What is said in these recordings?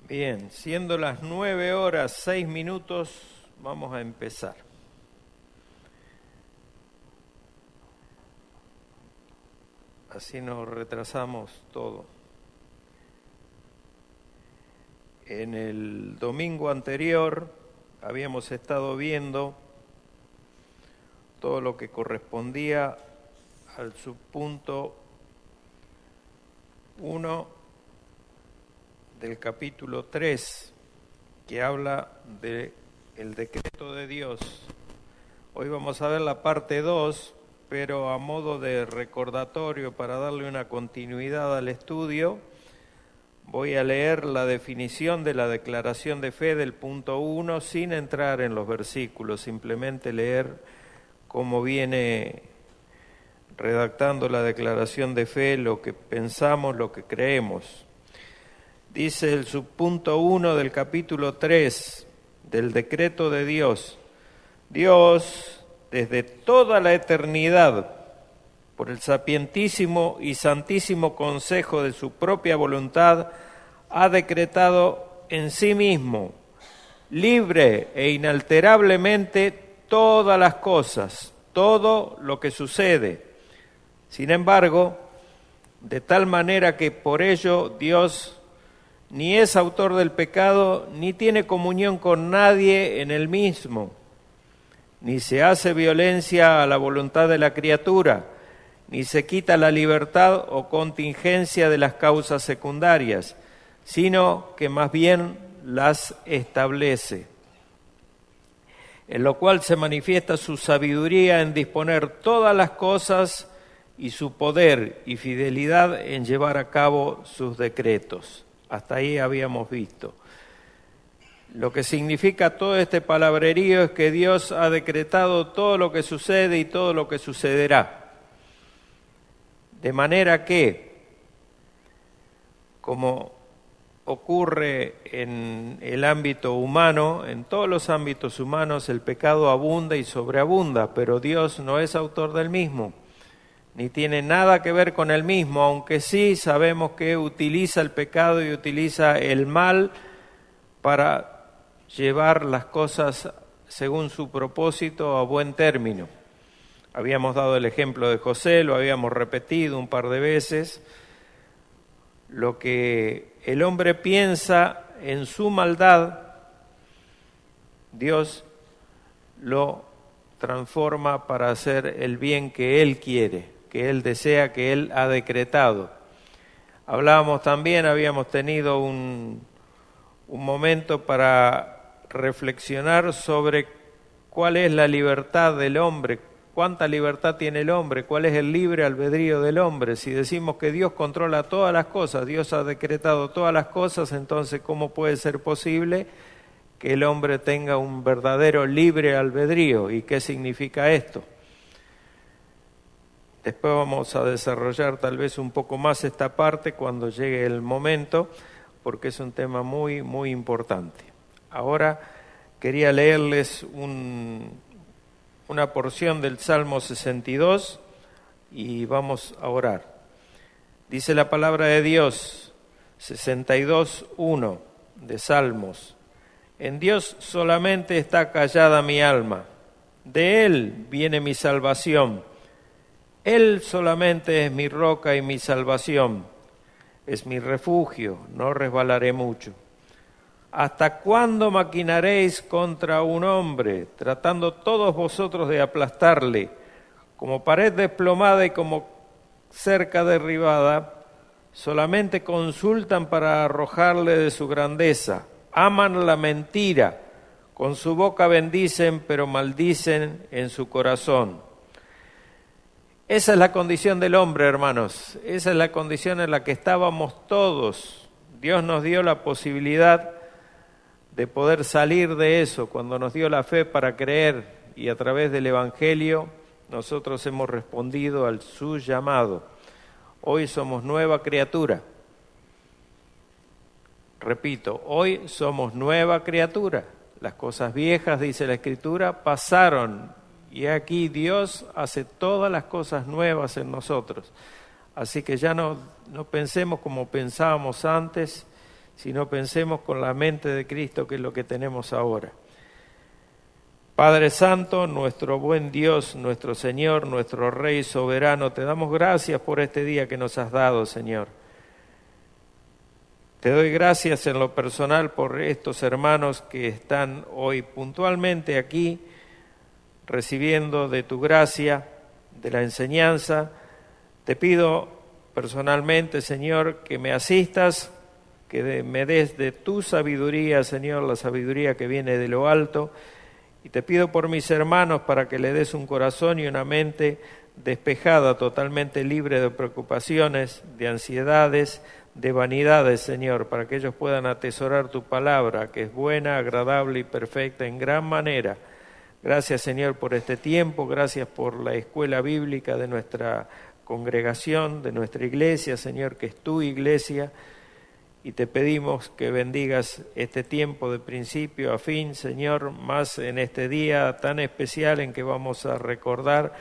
Bien, siendo las 9:06, vamos a empezar. Así nos retrasamos todo. En el domingo anterior habíamos estado viendo todo lo que correspondía al subpunto 1 del capítulo 3, que habla del decreto de Dios. Hoy vamos a ver la parte 2, pero a modo de recordatorio para darle una continuidad al estudio, voy a leer la definición de la declaración de fe del punto 1 sin entrar en los versículos, simplemente leer cómo viene redactando la declaración de fe, lo que pensamos, lo que creemos. Dice el subpunto 1 del capítulo 3 del decreto de Dios: Dios, desde toda la eternidad, por el sapientísimo y santísimo consejo de su propia voluntad, ha decretado en sí mismo, libre e inalterablemente, todas las cosas, todo lo que sucede. Sin embargo, de tal manera que por ello Dios ni es autor del pecado, ni tiene comunión con nadie en el mismo, ni se hace violencia a la voluntad de la criatura, ni se quita la libertad o contingencia de las causas secundarias, sino que más bien las establece. En lo cual se manifiesta su sabiduría en disponer todas las cosas y su poder y fidelidad en llevar a cabo sus decretos. Hasta ahí habíamos visto. Lo que significa todo este palabrerío es que Dios ha decretado todo lo que sucede y todo lo que sucederá. De manera que, como ocurre en el ámbito humano, en todos los ámbitos humanos el pecado abunda y sobreabunda, pero Dios no es autor del mismo, ni tiene nada que ver con el mismo, aunque sí sabemos que utiliza el pecado y utiliza el mal para llevar las cosas según su propósito a buen término. Habíamos dado el ejemplo de José, lo habíamos repetido un par de veces. Lo que el hombre piensa en su maldad, Dios lo transforma para hacer el bien que Él quiere, que Él desea, que Él ha decretado. Hablábamos también, habíamos tenido un momento para reflexionar sobre cuál es la libertad del hombre, cuánta libertad tiene el hombre, cuál es el libre albedrío del hombre. Si decimos que Dios controla todas las cosas, Dios ha decretado todas las cosas, entonces ¿cómo puede ser posible que el hombre tenga un verdadero libre albedrío? ¿Y qué significa esto? Después vamos a desarrollar tal vez un poco más esta parte cuando llegue el momento, porque es un tema muy, muy importante. Ahora quería leerles una porción del Salmo 62 y vamos a orar. Dice la palabra de Dios, 62:1 de Salmos: En Dios solamente está callada mi alma, de Él viene mi salvación. Él solamente es mi roca y mi salvación, es mi refugio, no resbalaré mucho. ¿Hasta cuándo maquinaréis contra un hombre, tratando todos vosotros de aplastarle? Como pared desplomada y como cerca derribada, solamente consultan para arrojarle de su grandeza. Aman la mentira, con su boca bendicen, pero maldicen en su corazón. Esa es la condición del hombre, hermanos. Esa es la condición en la que estábamos todos. Dios nos dio la posibilidad de poder salir de eso cuando nos dio la fe para creer, y a través del Evangelio nosotros hemos respondido al su llamado. Hoy somos nueva criatura. Repito, hoy somos nueva criatura. Las cosas viejas, dice la Escritura, pasaron. Y aquí Dios hace todas las cosas nuevas en nosotros. Así que ya no pensemos como pensábamos antes, sino pensemos con la mente de Cristo, que es lo que tenemos ahora. Padre Santo, nuestro buen Dios, nuestro Señor, nuestro Rey soberano, te damos gracias por este día que nos has dado, Señor. Te doy gracias en lo personal por estos hermanos que están hoy puntualmente aquí, recibiendo de tu gracia, de la enseñanza. Te pido personalmente, Señor, que me asistas, que me des de tu sabiduría, Señor, la sabiduría que viene de lo alto. Y te pido por mis hermanos para que le des un corazón y una mente despejada, totalmente libre de preocupaciones, de ansiedades, de vanidades, Señor, para que ellos puedan atesorar tu palabra, que es buena, agradable y perfecta en gran manera. Gracias, Señor, por este tiempo, gracias por la escuela bíblica de nuestra congregación, de nuestra iglesia, Señor, que es tu iglesia. Y te pedimos que bendigas este tiempo de principio a fin, Señor, más en este día tan especial en que vamos a recordar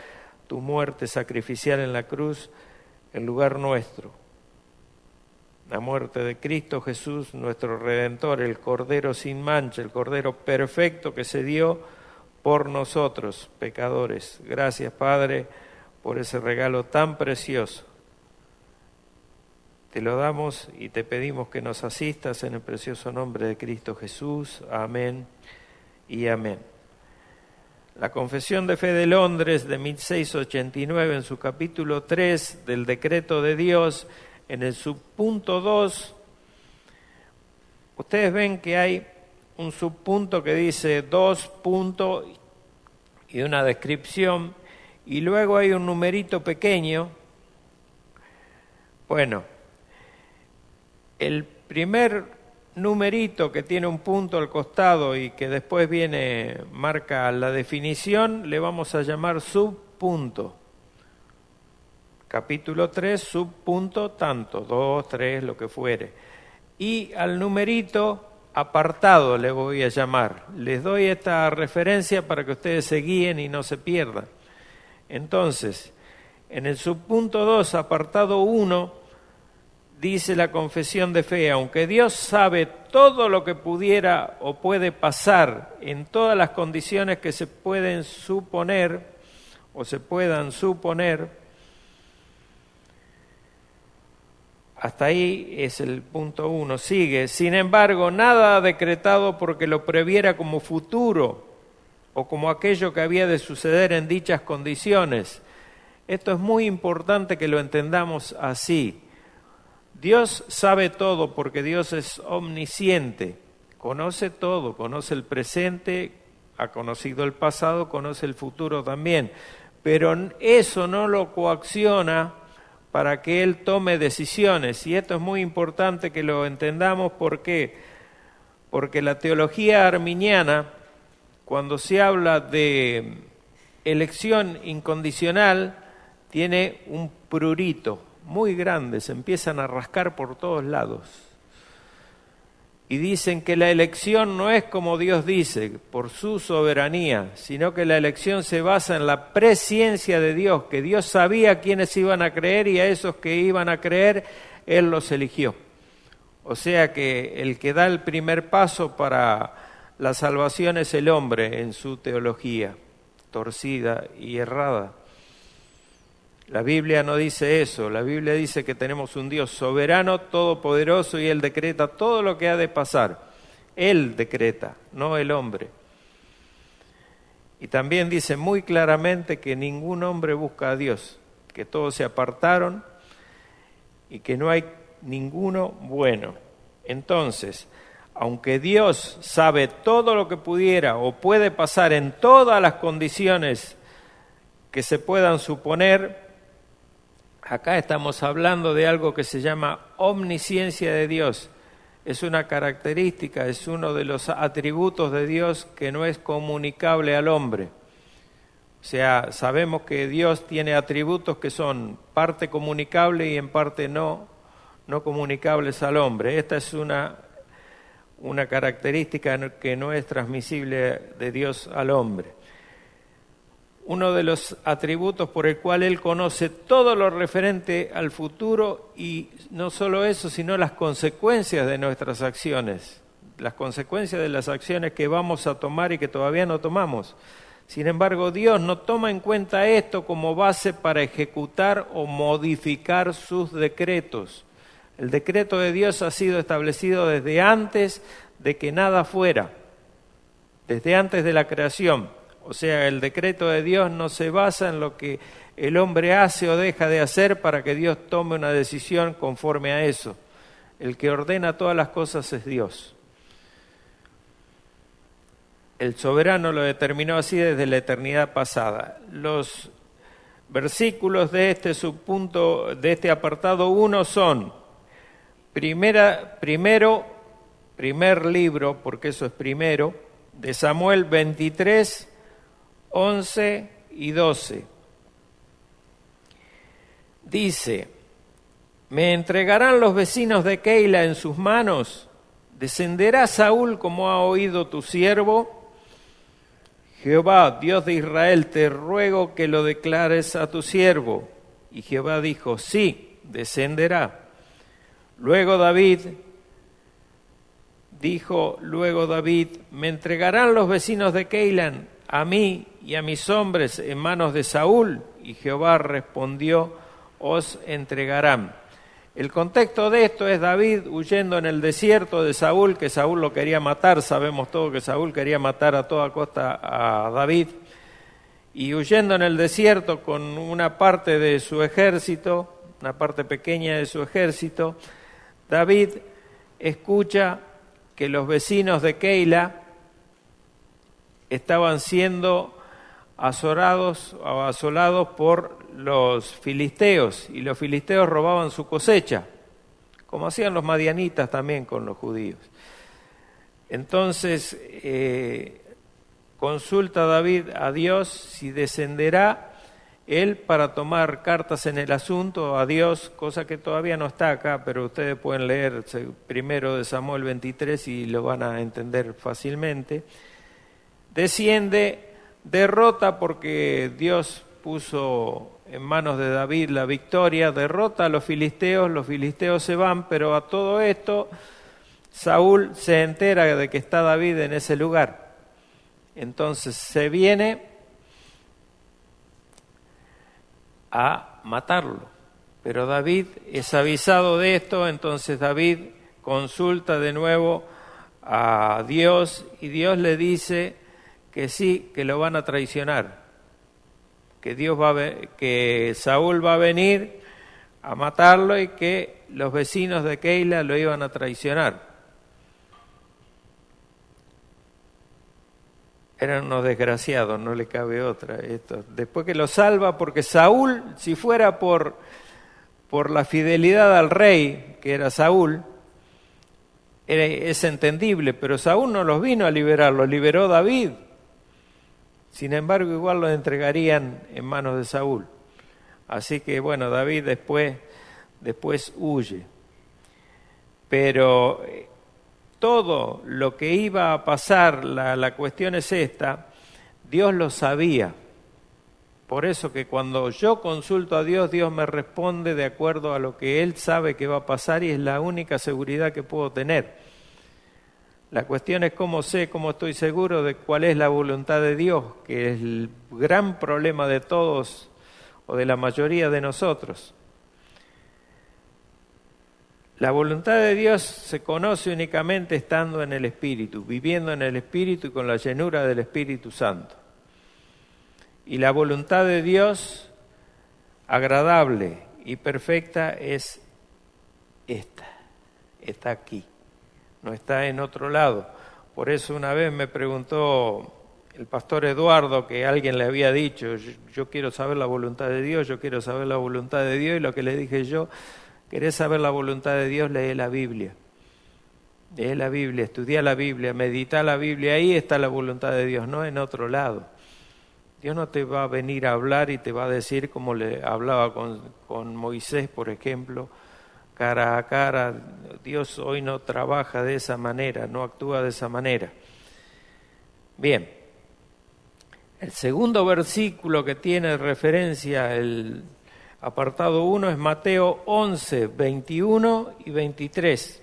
tu muerte sacrificial en la cruz en lugar nuestro. La muerte de Cristo Jesús, nuestro Redentor, el Cordero sin mancha, el Cordero perfecto que se dio por nosotros, pecadores. Gracias, Padre, por ese regalo tan precioso. Te lo damos y te pedimos que nos asistas en el precioso nombre de Cristo Jesús. Amén y amén. La Confesión de Fe de Londres de 1689, en su capítulo 3 del Decreto de Dios, en el subpunto 2, ustedes ven que hay un subpunto que dice 2 puntos y una descripción, y luego hay un numerito pequeño. Bueno, el primer numerito que tiene un punto al costado y que después marca la definición, le vamos a llamar subpunto. Capítulo 3, subpunto tanto, 2, 3, lo que fuere. Y al numerito apartado le voy a llamar. Les doy esta referencia para que ustedes se guíen y no se pierdan. Entonces, en el subpunto 2, apartado 1, dice la confesión de fe: aunque Dios sabe todo lo que pudiera o puede pasar en todas las condiciones que se pueden suponer o se puedan suponer, hasta ahí es el punto 1. Sigue: sin embargo, nada ha decretado porque lo previera como futuro o como aquello que había de suceder en dichas condiciones. Esto es muy importante que lo entendamos así. Dios sabe todo porque Dios es omnisciente, conoce todo, conoce el presente, ha conocido el pasado, conoce el futuro también, pero eso no lo coacciona para que Él tome decisiones, y esto es muy importante que lo entendamos. ¿Por qué? Porque la teología arminiana, cuando se habla de elección incondicional, tiene un prurito muy grande, se empiezan a rascar por todos lados. Y dicen que la elección no es como Dios dice, por su soberanía, sino que la elección se basa en la presciencia de Dios, que Dios sabía quiénes iban a creer y a esos que iban a creer, Él los eligió. O sea que el que da el primer paso para la salvación es el hombre en su teología torcida y errada. La Biblia no dice eso. La Biblia dice que tenemos un Dios soberano, todopoderoso, y Él decreta todo lo que ha de pasar. Él decreta, no el hombre. Y también dice muy claramente que ningún hombre busca a Dios, que todos se apartaron y que no hay ninguno bueno. Entonces, aunque Dios sabe todo lo que pudiera o puede pasar en todas las condiciones que se puedan suponer, acá estamos hablando de algo que se llama omnisciencia de Dios. Es una característica, es uno de los atributos de Dios que no es comunicable al hombre. O sea, sabemos que Dios tiene atributos que son parte comunicable y en parte no comunicables al hombre. Esta es una característica que no es transmisible de Dios al hombre. uno de los atributos por el cual Él conoce todo lo referente al futuro, y no solo eso, sino las consecuencias de nuestras acciones, las consecuencias de las acciones que vamos a tomar y que todavía no tomamos. Sin embargo, Dios no toma en cuenta esto como base para ejecutar o modificar sus decretos. El decreto de Dios ha sido establecido desde antes de que nada fuera, desde antes de la creación. O sea, el decreto de Dios no se basa en lo que el hombre hace o deja de hacer para que Dios tome una decisión conforme a eso. El que ordena todas las cosas es Dios. El soberano lo determinó así desde la eternidad pasada. Los versículos de este subpunto, de este apartado 1 son: primer libro, porque eso es primero, de Samuel 23, 11 y 12. Dice: ¿me entregarán los vecinos de Keila en sus manos? ¿Descenderá Saúl como ha oído tu siervo? Jehová, Dios de Israel, te ruego que lo declares a tu siervo. Y Jehová dijo: sí, descenderá. Luego David, ¿me entregarán los vecinos de Keila a mí y a mis hombres en manos de Saúl? Y Jehová respondió: os entregarán. El contexto de esto es David huyendo en el desierto de Saúl, que Saúl lo quería matar. Sabemos todo que Saúl quería matar a toda costa a David. Y huyendo en el desierto con una parte de su ejército, una parte pequeña de su ejército, David escucha que los vecinos de Keila estaban siendo asolados por los filisteos, y los filisteos robaban su cosecha, como hacían los madianitas también con los judíos. Entonces consulta David a Dios si descenderá él para tomar cartas en el asunto a Dios, cosa que todavía no está acá, pero ustedes pueden leer primero de Samuel 23 y lo van a entender fácilmente. Desciende, derrota, porque Dios puso en manos de David la victoria, derrota a los filisteos se van, pero a todo esto Saúl se entera de que está David en ese lugar. Entonces se viene a matarlo, pero David es avisado de esto, entonces David consulta de nuevo a Dios y Dios le dice que sí, que lo van a traicionar, que Saúl va a venir a matarlo y que los vecinos de Keila lo iban a traicionar. Eran unos desgraciados, no le cabe otra. Después que lo salva, porque Saúl, si fuera por la fidelidad al rey, que era Saúl, es entendible, pero Saúl no los vino a liberar, los liberó David. Sin embargo, igual los entregarían en manos de Saúl. Así que bueno, David después huye. Pero todo lo que iba a pasar, la cuestión es esta: Dios lo sabía. Por eso que cuando yo consulto a Dios, Dios me responde de acuerdo a lo que Él sabe que va a pasar, y es la única seguridad que puedo tener. La cuestión es cómo estoy seguro de cuál es la voluntad de Dios, que es el gran problema de todos o de la mayoría de nosotros. La voluntad de Dios se conoce únicamente estando en el Espíritu, viviendo en el Espíritu y con la llenura del Espíritu Santo. Y la voluntad de Dios, agradable y perfecta, es esta, está aquí, no está en otro lado. Por eso una vez me preguntó el pastor Eduardo, que alguien le había dicho: yo quiero saber la voluntad de Dios, yo quiero saber la voluntad de Dios, y lo que le dije yo: ¿querés saber la voluntad de Dios? Lee la Biblia. Lee la Biblia, estudia la Biblia, medita la Biblia, ahí está la voluntad de Dios, no en otro lado. Dios no te va a venir a hablar y te va a decir como le hablaba con Moisés, por ejemplo, cara a cara. Dios hoy no trabaja de esa manera, no actúa de esa manera. Bien, El segundo versículo que tiene referencia el apartado 1 es Mateo 11, 21 y 23.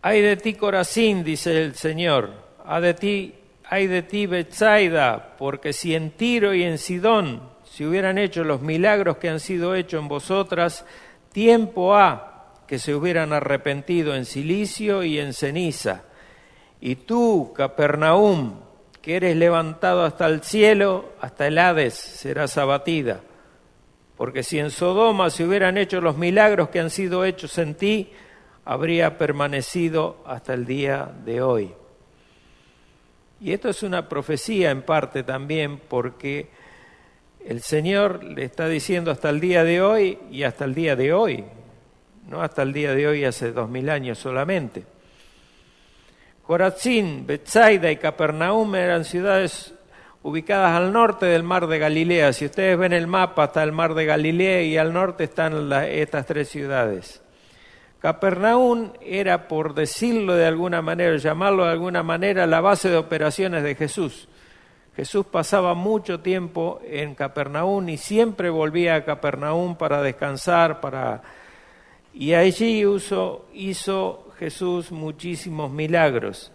Ay de ti, Corazín, dice el Señor, ay de ti, Betsaida, porque si en Tiro y en Sidón se hubieran hecho los milagros que han sido hechos en vosotras, tiempo ha que se hubieran arrepentido en cilicio y en ceniza. Y tú, Capernaum, que eres levantado hasta el cielo, hasta el Hades serás abatida. Porque si en Sodoma se hubieran hecho los milagros que han sido hechos en ti, habría permanecido hasta el día de hoy. Y esto es una profecía en parte también, porque el Señor le está diciendo hasta el día de hoy y hasta el día de hoy, no hasta el día de hoy hace 2000 años solamente. Corazín, Betsaida y Capernaum eran ciudades ubicadas al norte del mar de Galilea. Si ustedes ven el mapa, está el mar de Galilea y al norte están estas tres ciudades. Capernaum era, por decirlo de alguna manera, llamarlo de alguna manera, la base de operaciones de Jesús. Jesús pasaba mucho tiempo en Capernaum y siempre volvía a Capernaum para descansar, y allí hizo Jesús muchísimos milagros.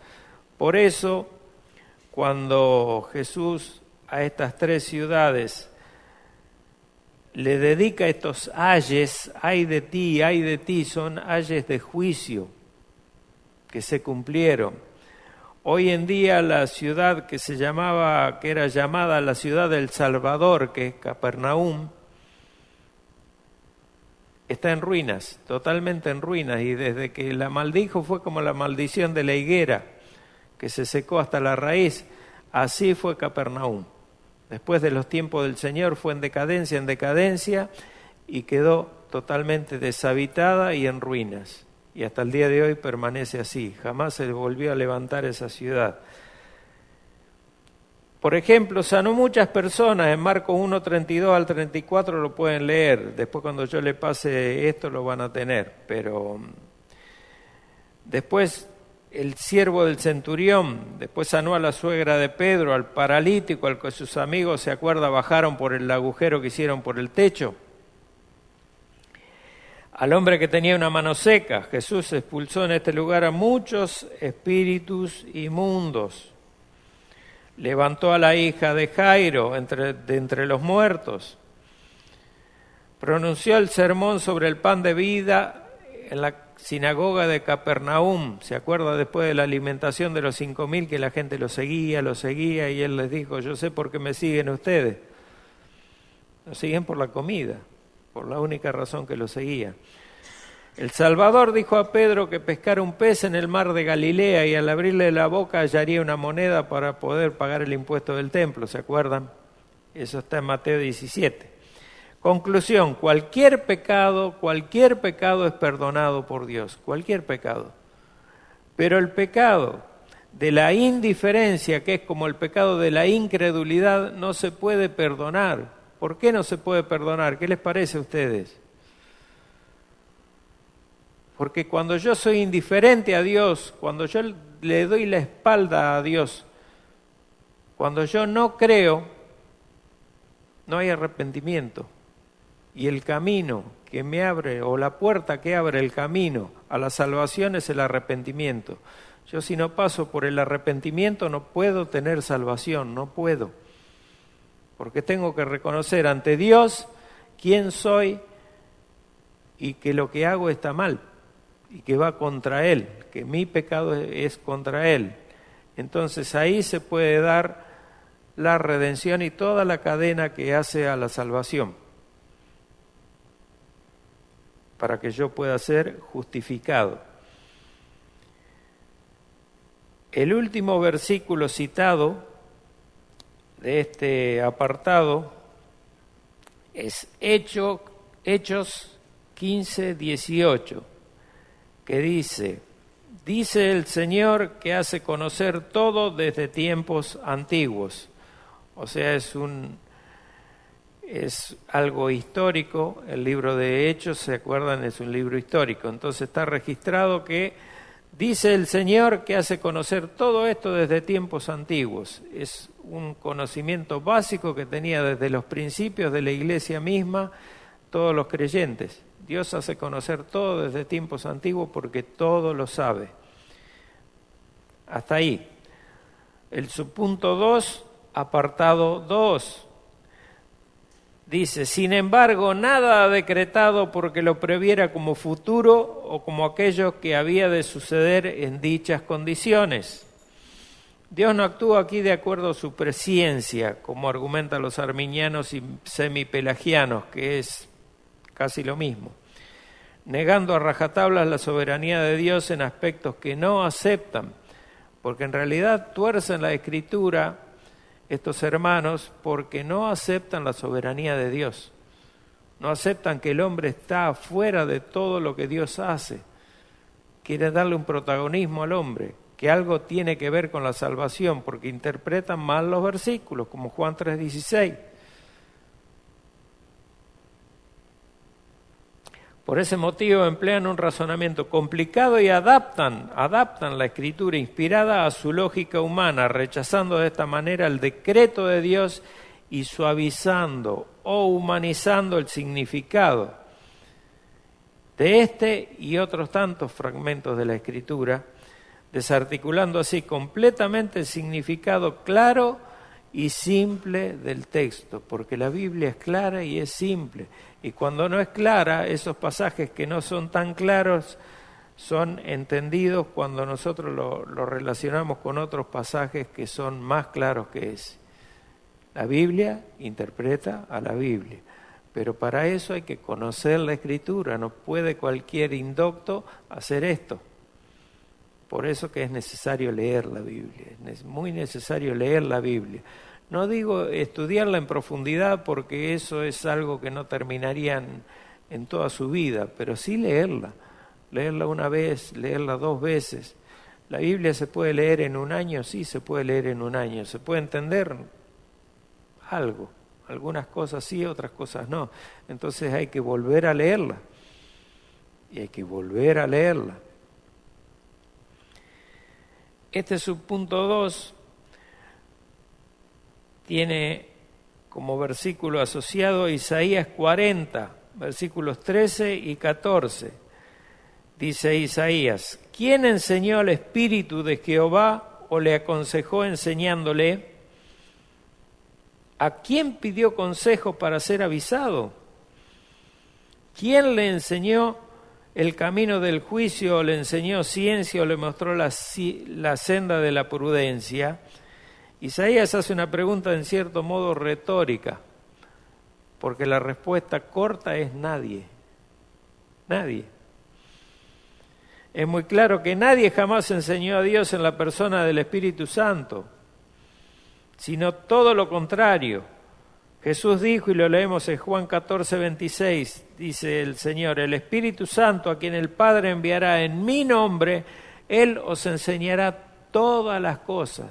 Por eso, cuando Jesús a estas tres ciudades le dedica estos ayes, ay de ti, son ayes de juicio que se cumplieron. Hoy en día la ciudad que era llamada la ciudad del Salvador, que es Capernaum, está en ruinas, totalmente en ruinas, y desde que la maldijo fue como la maldición de la higuera, que se secó hasta la raíz. Así fue Capernaum. Después de los tiempos del Señor fue en decadencia, y quedó totalmente deshabitada y en ruinas. Y hasta el día de hoy permanece así. Jamás se volvió a levantar esa ciudad. Por ejemplo, sanó muchas personas. En Marcos 1, 32 al 34 lo pueden leer. Después, cuando yo le pase esto, lo van a tener. Pero después, el siervo del centurión, después sanó a la suegra de Pedro, al paralítico, al que sus amigos, se acuerda, bajaron por el agujero que hicieron por el techo. Al hombre que tenía una mano seca, Jesús expulsó en este lugar a muchos espíritus inmundos. Levantó a la hija de Jairo de entre los muertos. Pronunció el sermón sobre el pan de vida en la sinagoga de Capernaum. ¿Se acuerda después de la alimentación de los 5.000 que la gente lo seguía y él les dijo, yo sé por qué me siguen ustedes? Lo siguen por la comida, por la única razón que lo seguían. El Salvador dijo a Pedro que pescara un pez en el mar de Galilea y al abrirle la boca hallaría una moneda para poder pagar el impuesto del templo, ¿se acuerdan? Eso está en Mateo 17. Conclusión, cualquier pecado es perdonado por Dios, cualquier pecado. Pero el pecado de la indiferencia, que es como el pecado de la incredulidad, no se puede perdonar. ¿Por qué no se puede perdonar? ¿Qué les parece a ustedes? Porque cuando yo soy indiferente a Dios, cuando yo le doy la espalda a Dios, cuando yo no creo, no hay arrepentimiento. Y el camino que me abre, o la puerta que abre el camino a la salvación es el arrepentimiento. Yo si no paso por el arrepentimiento no puedo tener salvación, no puedo. Porque tengo que reconocer ante Dios quién soy y que lo que hago está mal y que va contra Él, que mi pecado es contra Él. Entonces ahí se puede dar la redención y toda la cadena que hace a la salvación, para que yo pueda ser justificado. El último versículo citado de este apartado es Hechos 15, 18, que dice el Señor que hace conocer todo desde tiempos antiguos. O sea, es algo histórico. El libro de Hechos, ¿se acuerdan? Es un libro histórico. Entonces está registrado que Dice el Señor que hace conocer todo esto desde tiempos antiguos. Es un conocimiento básico que tenía desde los principios de la iglesia misma todos los creyentes. Dios hace conocer todo desde tiempos antiguos porque todo lo sabe. Hasta ahí. El subpunto 2, apartado 2. Dice, sin embargo, nada ha decretado porque lo previera como futuro o como aquello que había de suceder en dichas condiciones. Dios no actúa aquí de acuerdo a su presciencia, como argumentan los arminianos y semipelagianos, que es casi lo mismo, negando a rajatablas la soberanía de Dios en aspectos que no aceptan, porque en realidad tuercen la Escritura estos hermanos porque no aceptan la soberanía de Dios. No aceptan que el hombre está fuera de todo lo que Dios hace. Quieren darle un protagonismo al hombre, que algo tiene que ver con la salvación, porque interpretan mal los versículos, como Juan 3:16. Por ese motivo emplean un razonamiento complicado y adaptan la Escritura inspirada a su lógica humana, rechazando de esta manera el decreto de Dios y suavizando o humanizando el significado de este y otros tantos fragmentos de la Escritura, desarticulando así completamente el significado claro y simple del texto, porque la Biblia es clara y es simple. Y cuando no es clara, esos pasajes que no son tan claros son entendidos cuando nosotros lo relacionamos con otros pasajes que son más claros que ese. La Biblia interpreta a la Biblia, pero para eso hay que conocer la Escritura, no puede cualquier indocto hacer esto. Por eso que es necesario leer la Biblia, es muy necesario leer la Biblia. No digo estudiarla en profundidad porque eso es algo que no terminaría en toda su vida, pero sí leerla una vez, leerla 2 veces. ¿La Biblia se puede leer en un año? Sí, se puede leer en un año. ¿Se puede entender algo? Algunas cosas sí, otras cosas no. Entonces hay que volver a leerla. Y hay que volver a leerla. Este subpunto 2 tiene como versículo asociado Isaías 40, versículos 13 y 14. Dice Isaías, ¿quién enseñó al Espíritu de Jehová o le aconsejó enseñándole? ¿A quién pidió consejo para ser avisado? ¿Quién le enseñó el camino del juicio o le enseñó ciencia o le mostró la senda de la prudencia? Isaías hace una pregunta en cierto modo retórica, porque la respuesta corta es nadie. Nadie. Es muy claro que nadie jamás enseñó a Dios en la persona del Espíritu Santo, sino todo lo contrario. Jesús dijo, y lo leemos en Juan 14:26, dice el Señor, el Espíritu Santo a quien el Padre enviará en mi nombre, Él os enseñará todas las cosas.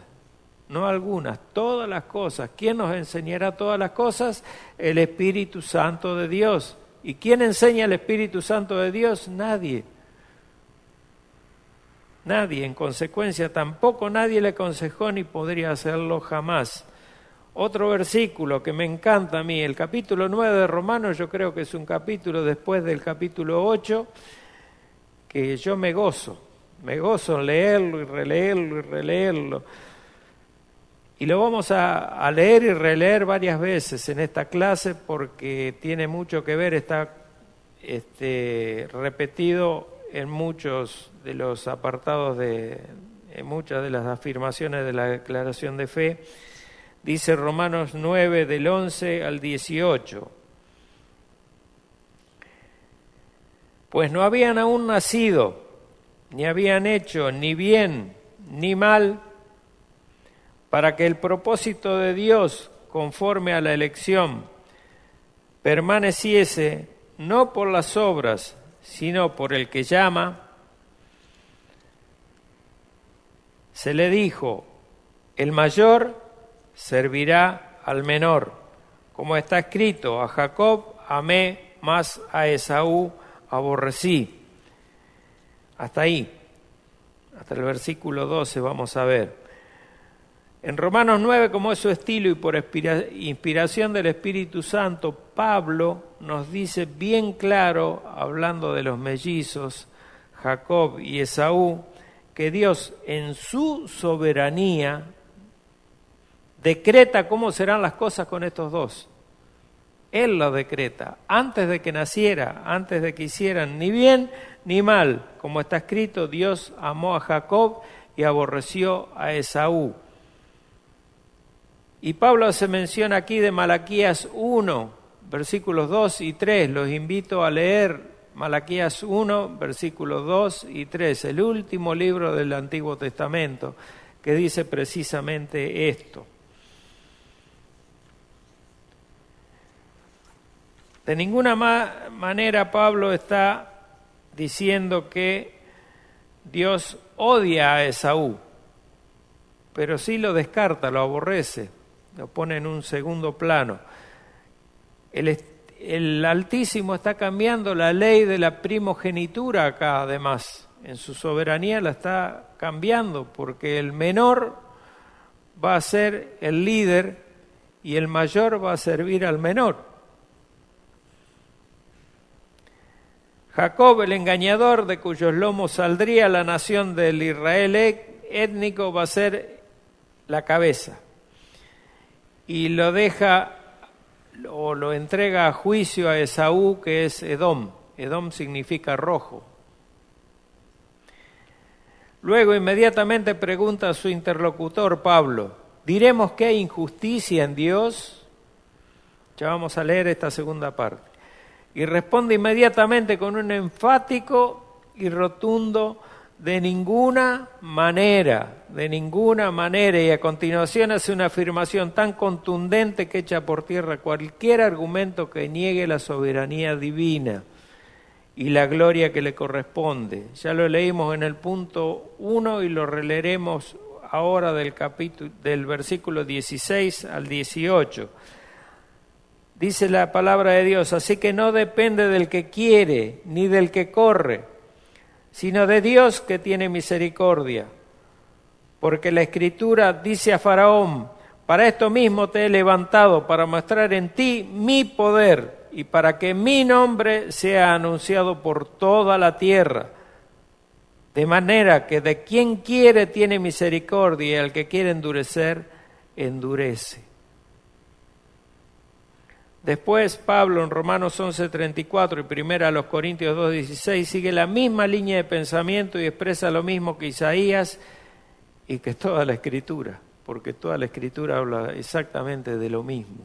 No algunas, todas las cosas. ¿Quién nos enseñará todas las cosas? El Espíritu Santo de Dios. ¿Y quién enseña el Espíritu Santo de Dios? Nadie. Nadie. En consecuencia, tampoco nadie le aconsejó ni podría hacerlo jamás. Otro versículo que me encanta a mí, el capítulo 9 de Romanos, yo creo que es un capítulo después del capítulo 8, que yo me gozo en leerlo y releerlo y releerlo. Y lo vamos a leer y releer varias veces en esta clase porque tiene mucho que ver, está repetido en muchos de los apartados en muchas de las afirmaciones de la declaración de fe. Dice Romanos 9 del 11 al 18. Pues no habían aún nacido, ni habían hecho ni bien ni mal, para que el propósito de Dios, conforme a la elección, permaneciese no por las obras, sino por el que llama. Se le dijo, el mayor servirá al menor, como está escrito, a Jacob amé, mas a Esaú aborrecí. Hasta ahí. hasta el versículo 12 vamos a ver. En Romanos 9, como es su estilo y por inspiración del Espíritu Santo, Pablo nos dice bien claro, hablando de los mellizos, Jacob y Esaú, que Dios en su soberanía decreta cómo serán las cosas con estos dos. Él lo decreta, antes de que naciera, antes de que hicieran ni bien ni mal. Como está escrito, Dios amó a Jacob y aborreció a Esaú. Y Pablo se menciona aquí de Malaquías 1, versículos 2 y 3. Los invito a leer Malaquías 1, versículos 2 y 3, el último libro del Antiguo Testamento, que dice precisamente esto. De ninguna manera Pablo está diciendo que Dios odia a Esaú, pero sí lo descarta, lo aborrece, lo pone en un segundo plano. El Altísimo está cambiando la ley de la primogenitura acá, además. En su soberanía la está cambiando, porque el menor va a ser el líder y el mayor va a servir al menor. Jacob, el engañador, de cuyos lomos saldría la nación del Israel étnico, va a ser la cabeza. Y lo deja o lo entrega a juicio a Esaú, que es Edom. Edom significa rojo. Luego inmediatamente pregunta a su interlocutor Pablo, ¿diremos que hay injusticia en Dios? Ya vamos a leer esta segunda parte. Y responde inmediatamente con un enfático y rotundo de ninguna manera, y a continuación hace una afirmación tan contundente que echa por tierra cualquier argumento que niegue la soberanía divina y la gloria que le corresponde. Ya lo leímos en el punto 1 y lo releeremos ahora del versículo 16 al 18. Dice la palabra de Dios, así que no depende del que quiere ni del que corre, sino de Dios que tiene misericordia. Porque la Escritura dice a Faraón, para esto mismo te he levantado, para mostrar en ti mi poder y para que mi nombre sea anunciado por toda la tierra. De manera que de quien quiere tiene misericordia y al que quiere endurecer, endurece. Después Pablo en Romanos 11:34 y 1 Corintios 2:16 sigue la misma línea de pensamiento y expresa lo mismo que Isaías y que toda la Escritura, porque toda la Escritura habla exactamente de lo mismo.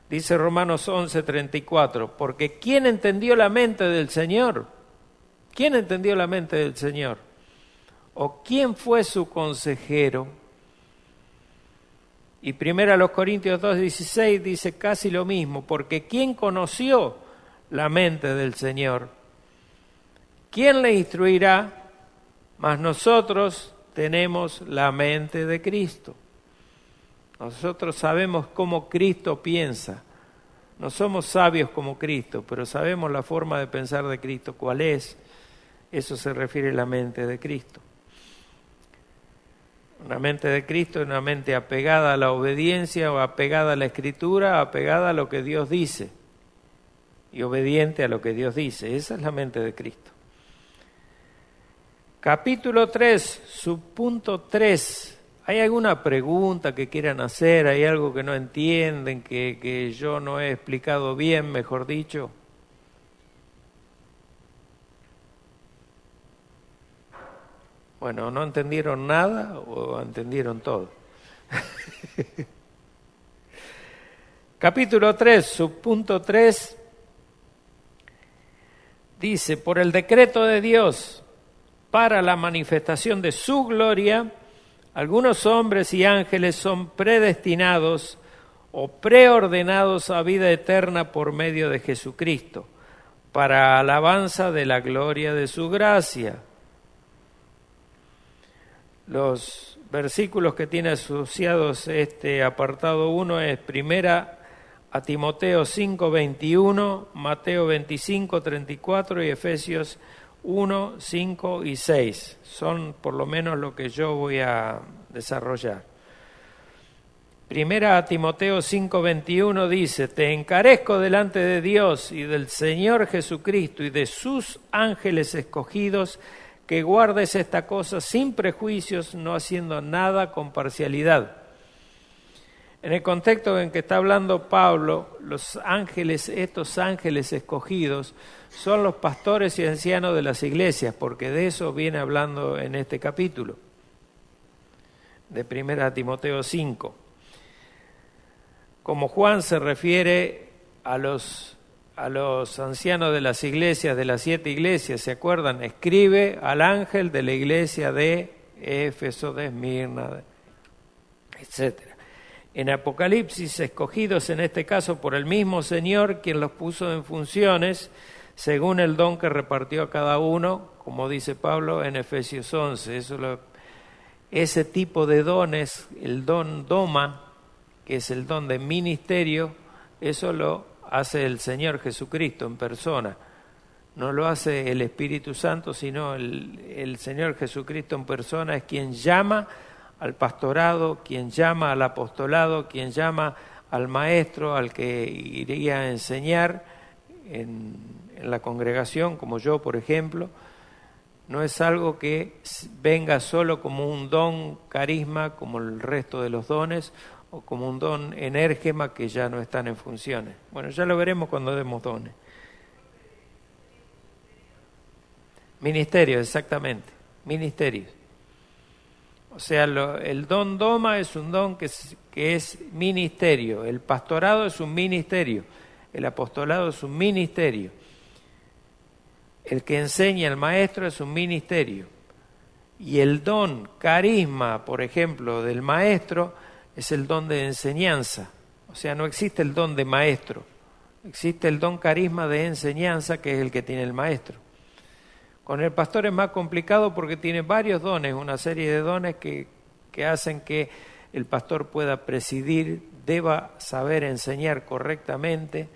Dice Romanos 11:34, porque ¿quién entendió la mente del Señor? ¿Quién entendió la mente del Señor? ¿O quién fue su consejero? Y 1 Corintios 2:16 dice casi lo mismo, porque ¿quién conoció la mente del Señor? ¿Quién le instruirá? Mas nosotros tenemos la mente de Cristo. Nosotros sabemos cómo Cristo piensa. No somos sabios como Cristo, pero sabemos la forma de pensar de Cristo. ¿Cuál es? Eso se refiere a la mente de Cristo. Una mente de Cristo es una mente apegada a la obediencia o apegada a la Escritura, apegada a lo que Dios dice y obediente a lo que Dios dice. Esa es la mente de Cristo. Capítulo 3, subpunto 3. ¿Hay alguna pregunta que quieran hacer? ¿Hay algo que no entienden, que yo no he explicado bien, mejor dicho? Bueno, ¿no entendieron nada o entendieron todo? Capítulo 3, subpunto 3, dice, por el decreto de Dios para la manifestación de su gloria, algunos hombres y ángeles son predestinados o preordenados a vida eterna por medio de Jesucristo, para alabanza de la gloria de su gracia. Los versículos que tiene asociados este apartado 1 es 1 Timoteo 5:21, Mateo 25:34 y Efesios 1, 5 y 6. Son por lo menos lo que yo voy a desarrollar. Primera a Timoteo 5:21 dice: te encarezco delante de Dios y del Señor Jesucristo y de sus ángeles escogidos, que guardes esta cosa sin prejuicios, no haciendo nada con parcialidad. En el contexto en que está hablando Pablo, los ángeles, estos ángeles escogidos, son los pastores y ancianos de las iglesias, porque de eso viene hablando en este capítulo, de Primera a Timoteo 5. Como Juan se refiere a los ancianos de las iglesias, de las 7 iglesias, ¿se acuerdan? Escribe al ángel de la iglesia de Éfeso, de Esmirna, etc. En Apocalipsis, escogidos en este caso por el mismo Señor, quien los puso en funciones, según el don que repartió a cada uno, como dice Pablo en Efesios 11. Ese tipo de dones, el don doma, que es el don de ministerio, eso lo hace el Señor Jesucristo en persona. No lo hace el Espíritu Santo, sino el Señor Jesucristo en persona es quien llama al pastorado, quien llama al apostolado, quien llama al maestro, al que iría a enseñar en la congregación, como yo, por ejemplo. No es algo que venga solo como un don, carisma, como el resto de los dones, o como un don enérgema que ya no están en funciones. Bueno, ya lo veremos cuando demos dones. Ministerios, exactamente, ministerios. O sea, el don doma es un don que es ministerio, el pastorado es un ministerio, el apostolado es un ministerio, el que enseña, el maestro, es un ministerio. Y el don, carisma, por ejemplo, del maestro, es el don de enseñanza. O sea, no existe el don de maestro, existe el don carisma de enseñanza, que es el que tiene el maestro. Con el pastor es más complicado porque tiene varios dones, una serie de dones que hacen que el pastor pueda presidir, deba saber enseñar correctamente.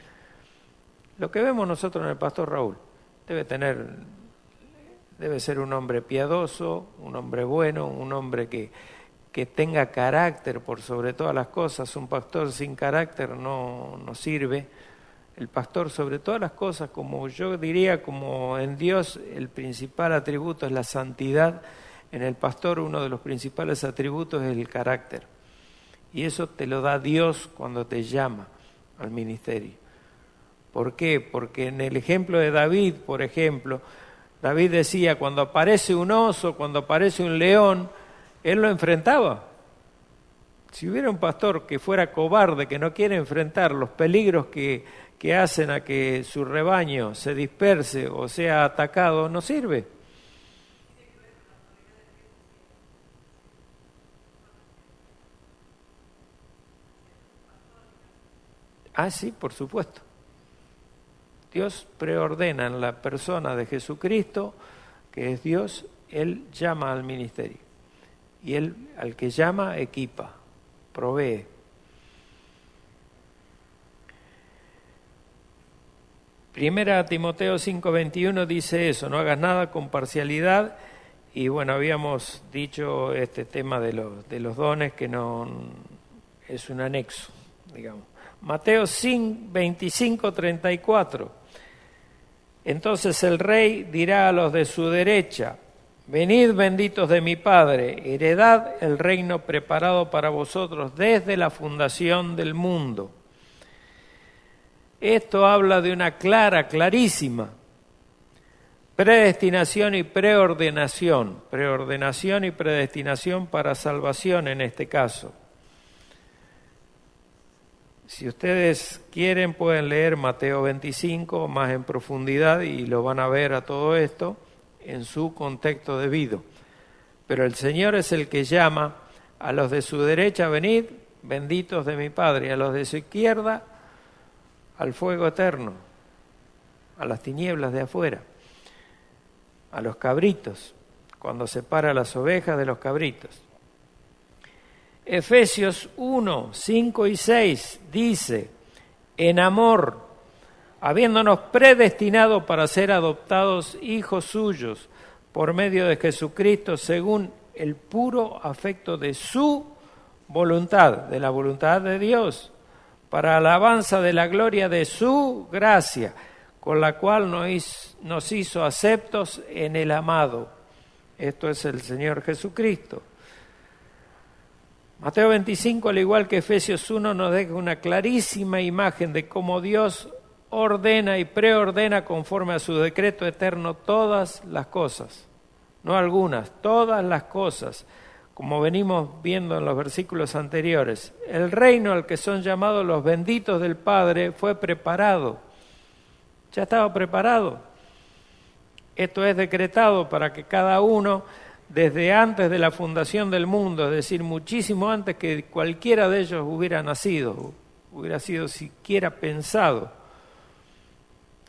Lo que vemos nosotros en el pastor Raúl, debe ser un hombre piadoso, un hombre bueno, un hombre que tenga carácter por sobre todas las cosas. Un pastor sin carácter no sirve. El pastor sobre todas las cosas, como yo diría, como en Dios el principal atributo es la santidad, en el pastor uno de los principales atributos es el carácter. Y eso te lo da Dios cuando te llama al ministerio. ¿Por qué? Porque en el ejemplo de David, por ejemplo, David decía, cuando aparece un oso, cuando aparece un león, él lo enfrentaba. Si hubiera un pastor que fuera cobarde, que no quiere enfrentar los peligros que hacen a que su rebaño se disperse o sea atacado, no sirve. Ah, sí, por supuesto. Dios preordena en la persona de Jesucristo, que es Dios, Él llama al ministerio. Y Él, al que llama, equipa, provee. Primera Timoteo 5:21 dice eso, no hagas nada con parcialidad. Y bueno, habíamos dicho este tema de los dones, que no es un anexo, digamos. Mateo 25:34. Entonces el rey dirá a los de su derecha: venid benditos de mi Padre, heredad el reino preparado para vosotros desde la fundación del mundo. Esto habla de una clarísima predestinación y preordenación. Preordenación y predestinación para salvación en este caso. Si ustedes quieren pueden leer Mateo 25 más en profundidad y lo van a ver a todo esto en su contexto debido. Pero el Señor es el que llama a los de su derecha: venid, benditos de mi Padre, y a los de su izquierda al fuego eterno, a las tinieblas de afuera, a los cabritos, cuando separa las ovejas de los cabritos. Efesios 1, 5 y 6 dice: en amor, habiéndonos predestinado para ser adoptados hijos suyos por medio de Jesucristo, según el puro afecto de su voluntad, de la voluntad de Dios, para alabanza de la gloria de su gracia, con la cual nos hizo aceptos en el amado. Esto es el Señor Jesucristo. Mateo 25, al igual que Efesios 1, nos deja una clarísima imagen de cómo Dios ordena y preordena conforme a su decreto eterno todas las cosas, no algunas, todas las cosas, como venimos viendo en los versículos anteriores. El reino al que son llamados los benditos del Padre fue preparado, ya estaba preparado. Esto es decretado para que cada uno, desde antes de la fundación del mundo, es decir, muchísimo antes que cualquiera de ellos hubiera nacido, hubiera sido siquiera pensado,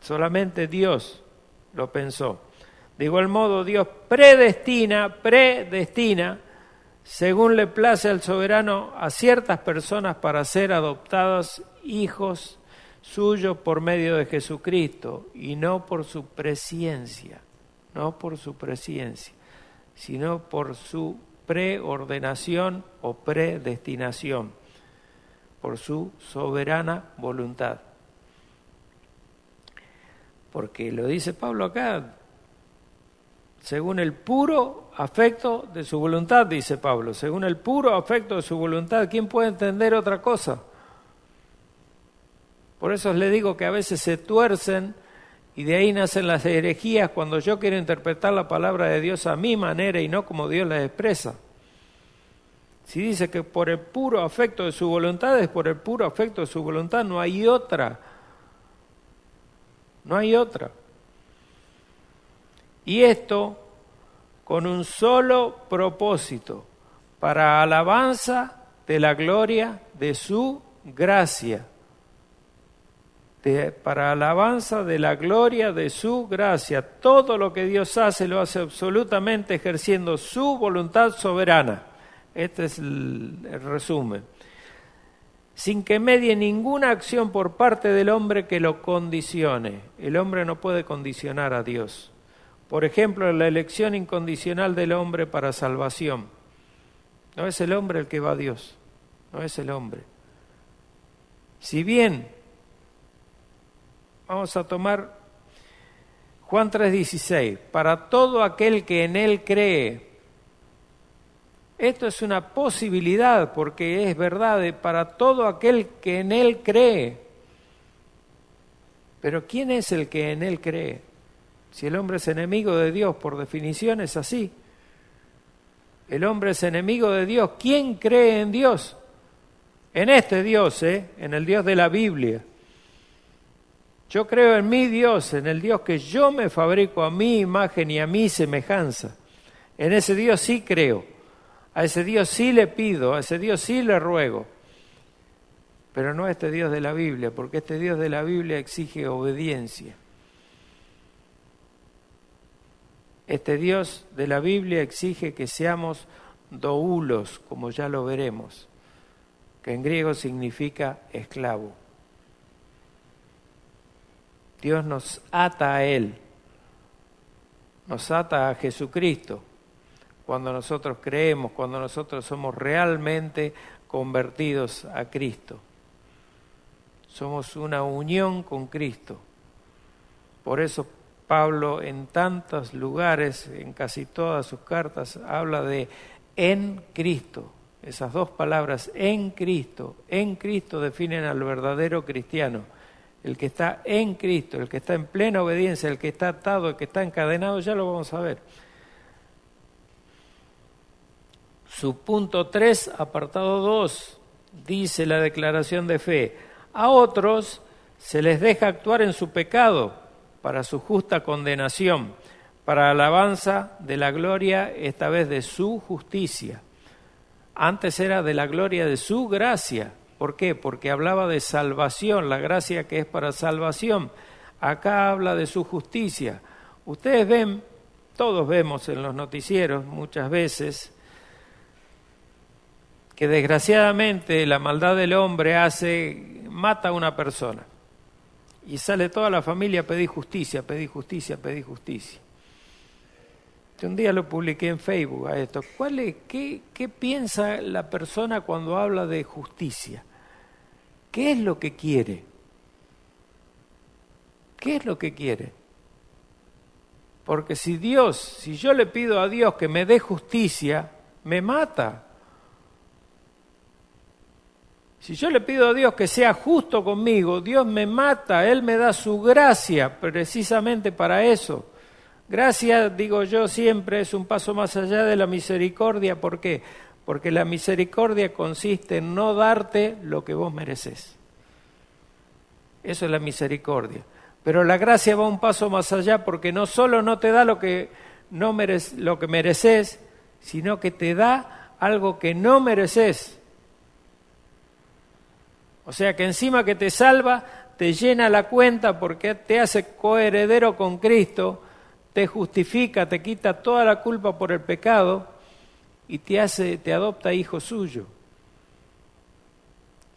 solamente Dios lo pensó. De igual modo, Dios predestina, según le place al soberano, a ciertas personas para ser adoptadas hijos suyos por medio de Jesucristo, y no por su presciencia, sino por su preordenación o predestinación, por su soberana voluntad. Porque lo dice Pablo acá, según el puro afecto de su voluntad, dice Pablo, según el puro afecto de su voluntad. ¿Quién puede entender otra cosa? Por eso le digo que a veces se tuercen y de ahí nacen las herejías cuando yo quiero interpretar la palabra de Dios a mi manera y no como Dios la expresa. Si dice que por el puro afecto de su voluntad, es por el puro afecto de su voluntad, no hay otra. No hay otra. Y esto con un solo propósito, para alabanza de la gloria de su gracia. Para alabanza de la gloria de su gracia. Todo lo que Dios hace, lo hace absolutamente ejerciendo su voluntad soberana. Este es el resumen. Sin que medie ninguna acción por parte del hombre que lo condicione. El hombre no puede condicionar a Dios. Por ejemplo, la elección incondicional del hombre para salvación. No es el hombre el que va a Dios, no es el hombre. Si bien, vamos a tomar Juan 3:16, para todo aquel que en él cree. Esto es una posibilidad porque es verdad, para todo aquel que en él cree. Pero ¿quién es el que en él cree? Si el hombre es enemigo de Dios, por definición es así. El hombre es enemigo de Dios. ¿Quién cree en Dios? En este Dios, en el Dios de la Biblia. Yo creo en mi Dios, en el Dios que yo me fabrico a mi imagen y a mi semejanza. En ese Dios sí creo. A ese Dios sí le pido, a ese Dios sí le ruego. Pero no a este Dios de la Biblia, porque este Dios de la Biblia exige obediencia. Este Dios de la Biblia exige que seamos doulos, como ya lo veremos, que en griego significa esclavo. Dios nos ata a Él, nos ata a Jesucristo, cuando nosotros creemos, cuando nosotros somos realmente convertidos a Cristo. Somos una unión con Cristo. Por eso Pablo en tantos lugares, en casi todas sus cartas, habla de en Cristo. Esas dos palabras, en Cristo definen al verdadero cristiano. El que está en Cristo, el que está en plena obediencia, el que está atado, el que está encadenado, ya lo vamos a ver. Su punto 3, apartado 2, dice la declaración de fe: a otros se les deja actuar en su pecado para su justa condenación, para alabanza de la gloria, esta vez de su justicia. Antes era de la gloria de su gracia. ¿Por qué? Porque hablaba de salvación, la gracia que es para salvación. Acá habla de su justicia. Ustedes ven, todos vemos en los noticieros muchas veces, que desgraciadamente la maldad del hombre mata a una persona. Y sale toda la familia a pedir justicia, pedir justicia, pedir justicia. Un día lo publiqué en Facebook a esto. ¿Qué piensa la persona cuando habla de justicia? ¿Qué es lo que quiere? ¿Qué es lo que quiere? Porque si yo le pido a Dios que me dé justicia, me mata. Si yo le pido a Dios que sea justo conmigo, Dios me mata, Él me da su gracia precisamente para eso. Gracia, digo yo siempre, es un paso más allá de la misericordia. ¿Por qué? Porque la misericordia consiste en no darte lo que vos mereces. Eso es la misericordia. Pero la gracia va un paso más allá porque no solo no te da lo que mereces, sino que te da algo que no mereces. O sea que encima que te salva, te llena la cuenta porque te hace coheredero con Cristo, te justifica, te quita toda la culpa por el pecado y te adopta hijo suyo.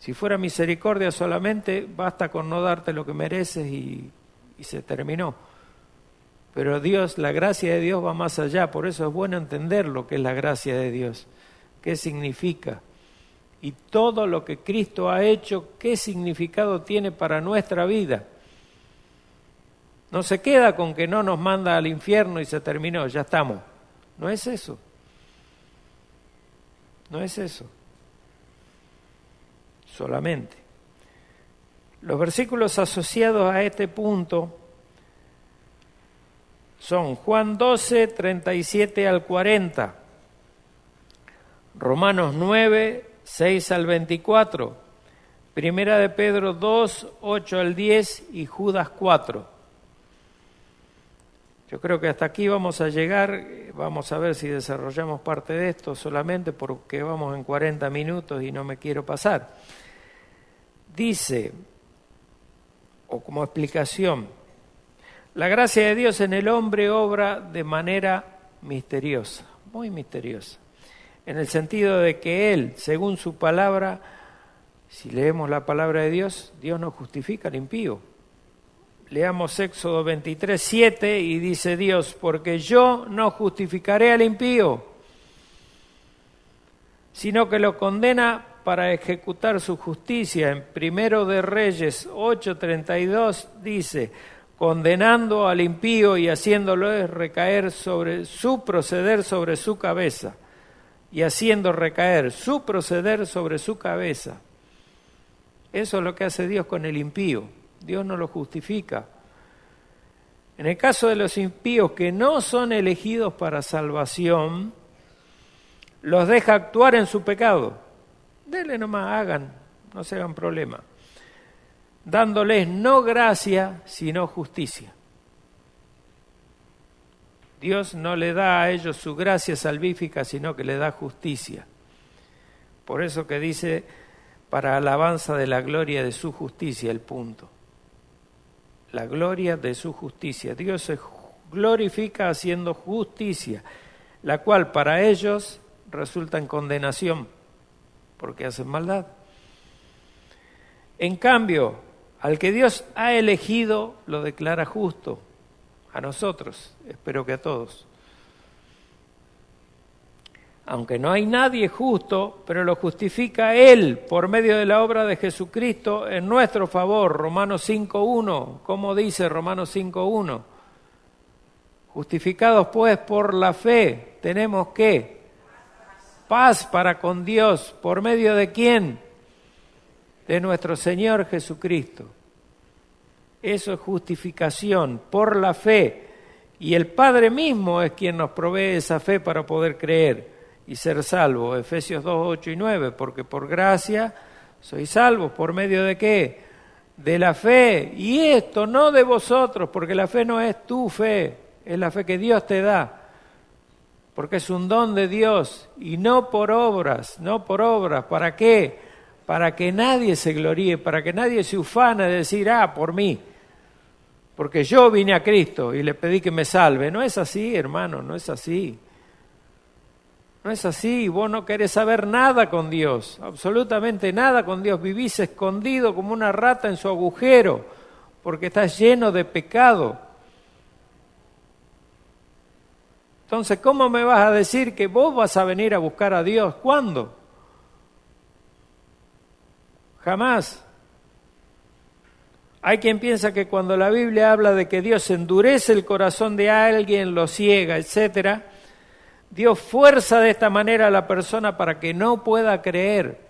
Si fuera misericordia solamente, basta con no darte lo que mereces y se terminó. Pero la gracia de Dios va más allá, por eso es bueno entender lo que es la gracia de Dios, qué significa. Y todo lo que Cristo ha hecho, qué significado tiene para nuestra vida. No se queda con que no nos manda al infierno y se terminó, ya estamos. No es eso. No es eso. Solamente. Los versículos asociados a este punto son Juan 12, 37 al 40, Romanos 9, 6 al 24, Primera de Pedro 2, 8 al 10 y Judas 4. Yo creo que hasta aquí vamos a llegar, vamos a ver si desarrollamos parte de esto solamente porque vamos en 40 minutos y no me quiero pasar. Dice, o como explicación, la gracia de Dios en el hombre obra de manera misteriosa, muy misteriosa, en el sentido de que Él, según su palabra, si leemos la palabra de Dios, Dios no justifica al impío. Leamos Éxodo 23, 7 y dice Dios, porque yo no justificaré al impío, sino que lo condena para ejecutar su justicia. En Primero de Reyes 8:32 dice, condenando al impío y haciéndolo recaer sobre su proceder sobre su cabeza, y haciendo recaer su proceder sobre su cabeza. Eso es lo que hace Dios con el impío. Dios no lo justifica. En el caso de los impíos que no son elegidos para salvación, los deja actuar en su pecado. Denle nomás, hagan, no se hagan problema. Dándoles no gracia, sino justicia. Dios no le da a ellos su gracia salvífica, sino que le da justicia. Por eso que dice, para alabanza de la gloria de su justicia, el punto. La gloria de su justicia. Dios se glorifica haciendo justicia, la cual para ellos resulta en condenación, porque hacen maldad. En cambio, al que Dios ha elegido, lo declara justo. A nosotros, espero que a todos. Aunque no hay nadie justo, pero lo justifica Él por medio de la obra de Jesucristo en nuestro favor. Romanos 5.1, ¿cómo dice Romanos 5.1? Justificados pues por la fe, tenemos ¿qué? Paz para con Dios, ¿por medio de quién? De nuestro Señor Jesucristo. Eso es justificación por la fe. Y el Padre mismo es quien nos provee esa fe para poder creer y ser salvos. Efesios 2, 8 y 9, porque por gracia sois salvos. ¿Por medio de qué? De la fe. Y esto no de vosotros, porque la fe no es tu fe, es la fe que Dios te da. Porque es un don de Dios y no por obras, no por obras. ¿Para qué? Para que nadie se gloríe, para que nadie se ufane de decir, por mí. Porque yo vine a Cristo y le pedí que me salve. No es así, hermano, no es así. No es así, vos no querés saber nada con Dios, absolutamente nada con Dios. Vivís escondido como una rata en su agujero, porque estás lleno de pecado. Entonces, ¿cómo me vas a decir que vos vas a venir a buscar a Dios? ¿Cuándo? Jamás. Hay quien piensa que cuando la Biblia habla de que Dios endurece el corazón de alguien, lo ciega, etc., Dios fuerza de esta manera a la persona para que no pueda creer.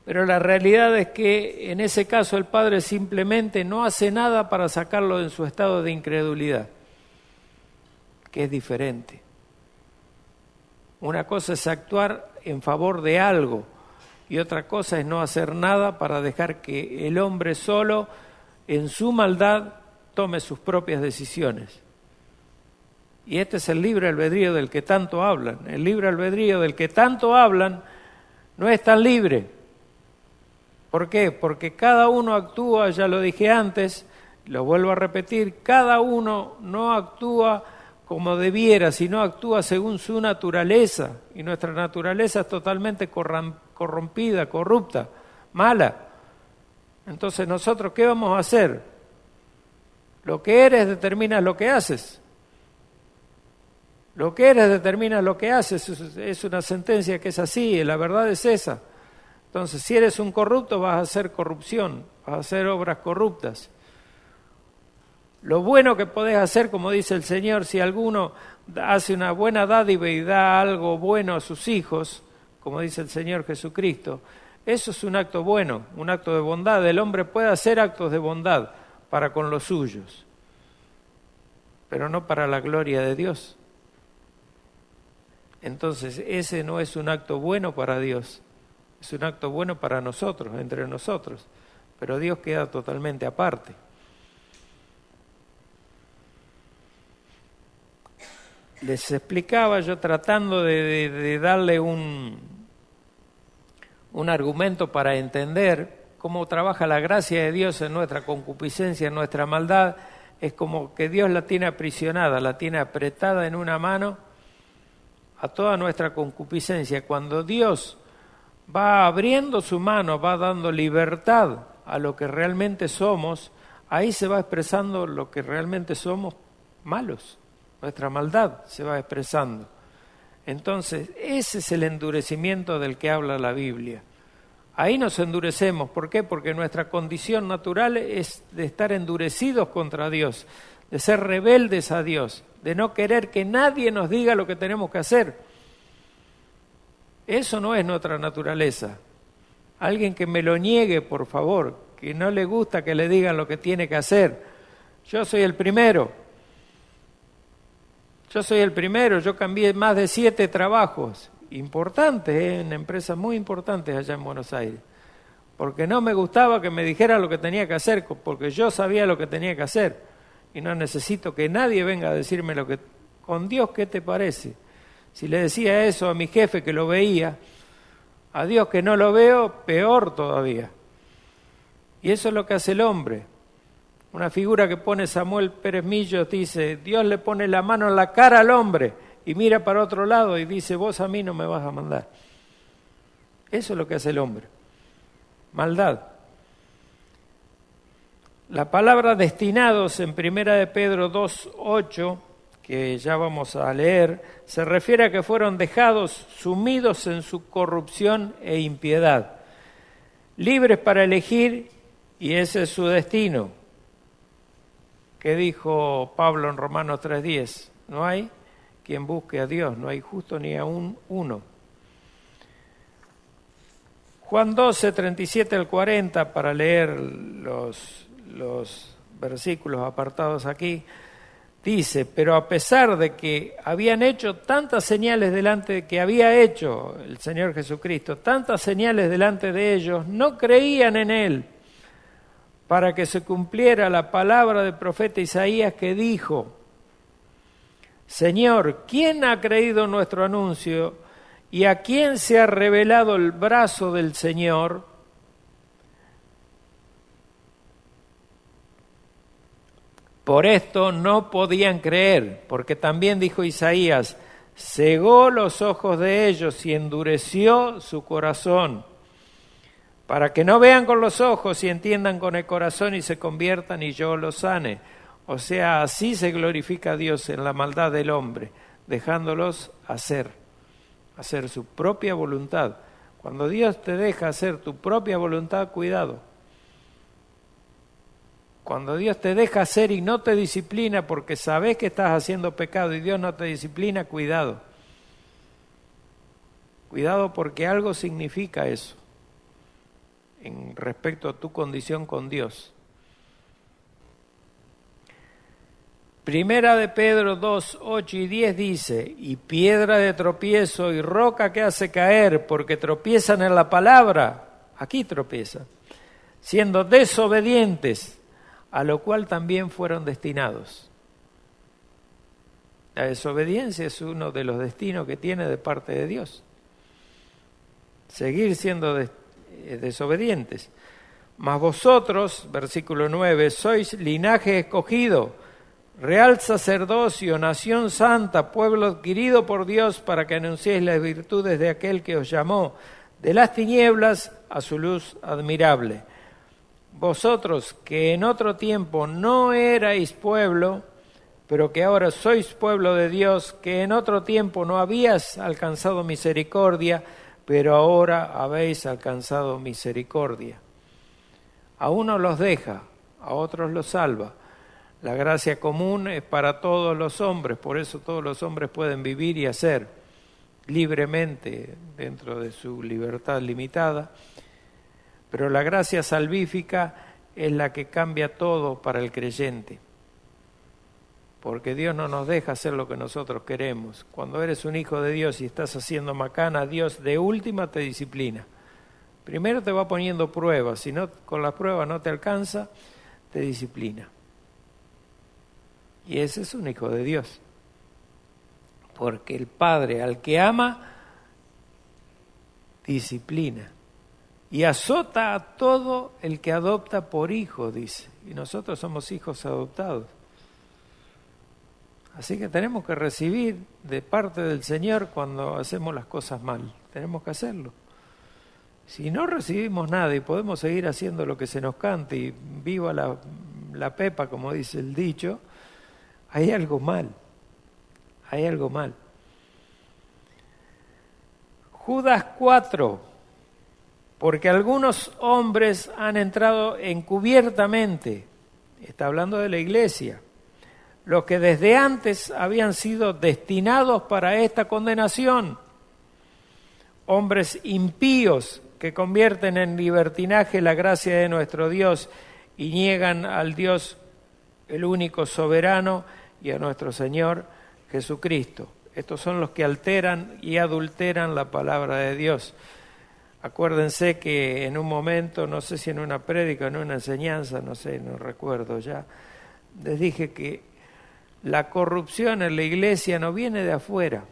Pero la realidad es que en ese caso el Padre simplemente no hace nada para sacarlo de su estado de incredulidad, que es diferente. Una cosa es actuar en favor de algo y otra cosa es no hacer nada para dejar que el hombre solo, en su maldad, tome sus propias decisiones. Y este es el libre albedrío del que tanto hablan. El libre albedrío del que tanto hablan no es tan libre. ¿Por qué? Porque cada uno actúa, ya lo dije antes, lo vuelvo a repetir, cada uno no actúa como debiera, sino actúa según su naturaleza. Y nuestra naturaleza es totalmente corrompida, corrupta, mala. Entonces nosotros, ¿qué vamos a hacer? Lo que eres determina lo que haces. Lo que eres determina lo que haces. Es una sentencia que es así, la verdad es esa. Entonces, si eres un corrupto, vas a hacer corrupción, vas a hacer obras corruptas. Lo bueno que podés hacer, como dice el Señor, si alguno hace una buena dádiva y da algo bueno a sus hijos, como dice el Señor Jesucristo, eso es un acto bueno, un acto de bondad. El hombre puede hacer actos de bondad para con los suyos, pero no para la gloria de Dios. Entonces, ese no es un acto bueno para Dios, es un acto bueno para nosotros, entre nosotros, pero Dios queda totalmente aparte. Les explicaba yo tratando de darle un argumento para entender cómo trabaja la gracia de Dios en nuestra concupiscencia, en nuestra maldad. Es como que Dios la tiene aprisionada, la tiene apretada en una mano a toda nuestra concupiscencia. Cuando Dios va abriendo su mano, va dando libertad a lo que realmente somos, ahí se va expresando lo que realmente somos malos. Nuestra maldad se va expresando. Entonces, ese es el endurecimiento del que habla la Biblia. Ahí nos endurecemos. ¿Por qué? Porque nuestra condición natural es de estar endurecidos contra Dios, de ser rebeldes a Dios, de no querer que nadie nos diga lo que tenemos que hacer. Eso no es nuestra naturaleza. Alguien que me lo niegue, por favor, que no le gusta que le digan lo que tiene que hacer. Yo soy el primero. Yo cambié más de 7 trabajos importantes, en empresas muy importantes allá en Buenos Aires, porque no me gustaba que me dijera lo que tenía que hacer, porque yo sabía lo que tenía que hacer y no necesito que nadie venga a decirme lo que... Con Dios, ¿qué te parece? Si le decía eso a mi jefe que lo veía, a Dios que no lo veo, peor todavía. Y eso es lo que hace el hombre. Una figura que pone Samuel Pérez Millos dice, Dios le pone la mano en la cara al hombre y mira para otro lado y dice, vos a mí no me vas a mandar. Eso es lo que hace el hombre. Maldad. La palabra destinados en 1 de Pedro 2:8, que ya vamos a leer, se refiere a que fueron dejados sumidos en su corrupción e impiedad, libres para elegir, y ese es su destino. ¿Qué dijo Pablo en Romanos 3:10? No hay quien busque a Dios, no hay justo ni aún uno. Juan 12:37 al 40, para leer los versículos apartados aquí, dice, pero a pesar de que habían hecho tantas señales delante, que había hecho el Señor Jesucristo, tantas señales delante de ellos, no creían en Él, para que se cumpliera la palabra del profeta Isaías que dijo, Señor, ¿quién ha creído nuestro anuncio y a quién se ha revelado el brazo del Señor? Por esto no podían creer, porque también dijo Isaías, cegó los ojos de ellos y endureció su corazón, para que no vean con los ojos y entiendan con el corazón y se conviertan y yo los sane. O sea, así se glorifica a Dios en la maldad del hombre, dejándolos hacer su propia voluntad. Cuando Dios te deja hacer tu propia voluntad, cuidado. Cuando Dios te deja hacer y no te disciplina porque sabes que estás haciendo pecado y Dios no te disciplina, cuidado. Cuidado porque algo significa eso en respecto a tu condición con Dios. Primera de Pedro 2, 8 y 10 dice, y piedra de tropiezo y roca que hace caer, porque tropiezan en la palabra, aquí tropiezan, siendo desobedientes, a lo cual también fueron destinados. La desobediencia es uno de los destinos que tiene de parte de Dios. Seguir siendo desobedientes. Mas vosotros, versículo 9, sois linaje escogido, real sacerdocio, nación santa, pueblo adquirido por Dios para que anunciéis las virtudes de aquel que os llamó de las tinieblas a su luz admirable. Vosotros que en otro tiempo no erais pueblo, pero que ahora sois pueblo de Dios, que en otro tiempo no habías alcanzado misericordia, pero ahora habéis alcanzado misericordia. A unos los deja, a otros los salva. La gracia común es para todos los hombres, por eso todos los hombres pueden vivir y hacer libremente dentro de su libertad limitada. Pero la gracia salvífica es la que cambia todo para el creyente. Porque Dios no nos deja hacer lo que nosotros queremos. Cuando eres un hijo de Dios y estás haciendo macana, Dios de última te disciplina. Primero te va poniendo pruebas, si no, con las pruebas no te alcanza, te disciplina. Y ese es un hijo de Dios. Porque el Padre al que ama, disciplina. Y azota a todo el que adopta por hijo, dice. Y nosotros somos hijos adoptados. Así que tenemos que recibir de parte del Señor cuando hacemos las cosas mal. Tenemos que hacerlo. Si no recibimos nada y podemos seguir haciendo lo que se nos cante y viva la pepa, como dice el dicho, hay algo mal. Hay algo mal. Judas 4. Porque algunos hombres han entrado encubiertamente, está hablando de la iglesia, los que desde antes habían sido destinados para esta condenación, hombres impíos que convierten en libertinaje la gracia de nuestro Dios y niegan al Dios, el único soberano, y a nuestro Señor Jesucristo. Estos son los que alteran y adulteran la palabra de Dios. Acuérdense que en un momento, no sé si en una prédica o en una enseñanza, no sé, no recuerdo ya, les dije que la corrupción en la iglesia no viene de afuera,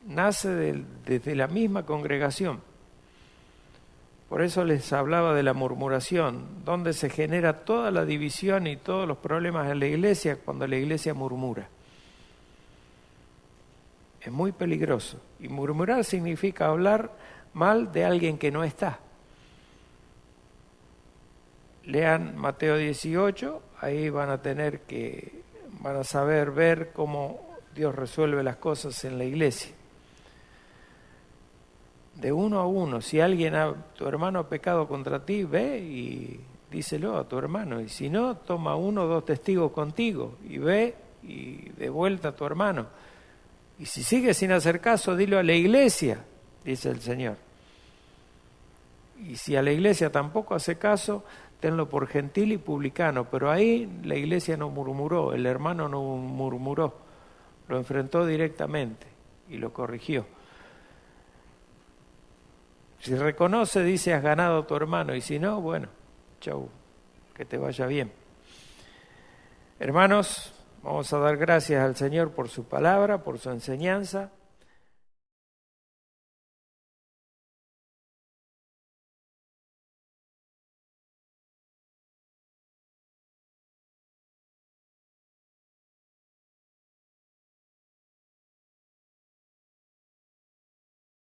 nace desde la misma congregación. Por eso les hablaba de la murmuración, donde se genera toda la división y todos los problemas en la iglesia cuando la iglesia murmura. Es muy peligroso. Y murmurar significa hablar mal de alguien que no está. Lean Mateo 18, ahí van a saber ver cómo Dios resuelve las cosas en la iglesia. De uno a uno, si tu hermano ha pecado contra ti, ve y díselo a tu hermano. Y si no, toma 1 o 2 testigos contigo y ve y de vuelta a tu hermano. Y si sigue sin hacer caso, dilo a la iglesia, dice el Señor. Y si a la iglesia tampoco hace caso, tenlo por gentil y publicano. Pero ahí la iglesia no murmuró, el hermano no murmuró, lo enfrentó directamente y lo corrigió. Si reconoce, dice, has ganado a tu hermano, y si no, bueno, chau, que te vaya bien. Hermanos, vamos a dar gracias al Señor por su palabra, por su enseñanza.